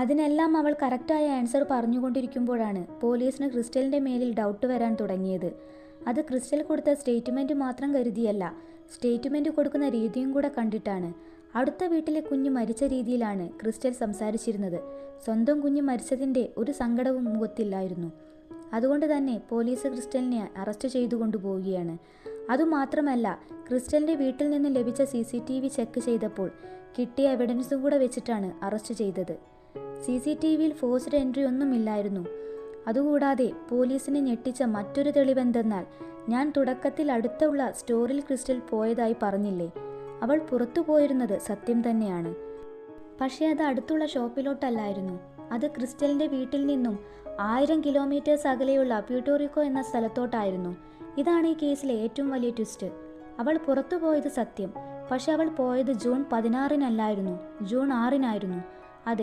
അതിനെല്ലാം അവൾ കറക്റ്റായ ആൻസർ പറഞ്ഞുകൊണ്ടിരിക്കുമ്പോഴാണ് പോലീസിന് ക്രിസ്റ്റലിൻ്റെ മേലിൽ ഡൗട്ട് വരാൻ തുടങ്ങിയത്. അത് ക്രിസ്റ്റൽ കൊടുത്ത സ്റ്റേറ്റ്മെൻറ്റ് മാത്രം കരുതിയല്ല, സ്റ്റേറ്റ്മെൻറ്റ് കൊടുക്കുന്ന രീതിയും കൂടെ കണ്ടിട്ടാണ്. അടുത്ത വീട്ടിലെ കുഞ്ഞ് മരിച്ച രീതിയിലാണ് ക്രിസ്റ്റൽ സംസാരിച്ചിരുന്നത്. സ്വന്തം കുഞ്ഞ് മരിച്ചതിൻ്റെ ഒരു സങ്കടവും മുഖത്തില്ലായിരുന്നു. അതുകൊണ്ട് തന്നെ പോലീസ് ക്രിസ്റ്റലിനെ അറസ്റ്റ് ചെയ്തു കൊണ്ടുപോവുകയാണ്. അതുമാത്രമല്ല, ക്രിസ്റ്റലിൻ്റെ വീട്ടിൽ നിന്ന് ലഭിച്ച CCTV ചെക്ക് ചെയ്തപ്പോൾ കിട്ടിയ എവിഡൻസും കൂടെ വെച്ചിട്ടാണ് അറസ്റ്റ് ചെയ്തത്. CCTVയിൽ ഫോഴ്സ്ഡ് എൻട്രി ഒന്നുമില്ലായിരുന്നു. അതുകൂടാതെ പോലീസിനെ ഞെട്ടിച്ച മറ്റൊരു തെളിവെന്തെന്നാൽ, ഞാൻ തുടക്കത്തിൽ അടുത്തുള്ള സ്റ്റോറിൽ ക്രിസ്റ്റൽ പോയതായി പറഞ്ഞില്ലേ, അവൾ പുറത്തു പോയിരുന്നത് സത്യം തന്നെയാണ്. പക്ഷേ അത് അടുത്തുള്ള ഷോപ്പിലോട്ടല്ലായിരുന്നു. അത് ക്രിസ്റ്റലിൻ്റെ വീട്ടിൽ നിന്നും 1000 കിലോമീറ്റേഴ്സ് അകലെയുള്ള പ്യൂട്ടോറിക്കോ എന്ന സ്ഥലത്തോട്ടായിരുന്നു. ഇതാണ് ഈ കേസിലെ ഏറ്റവും വലിയ ട്വിസ്റ്റ്. അവൾ പുറത്തു പോയത് സത്യം, പക്ഷെ അവൾ പോയത് ജൂൺ 16-നല്ലായിരുന്നു, ജൂൺ 6-നായിരുന്നു. അതെ,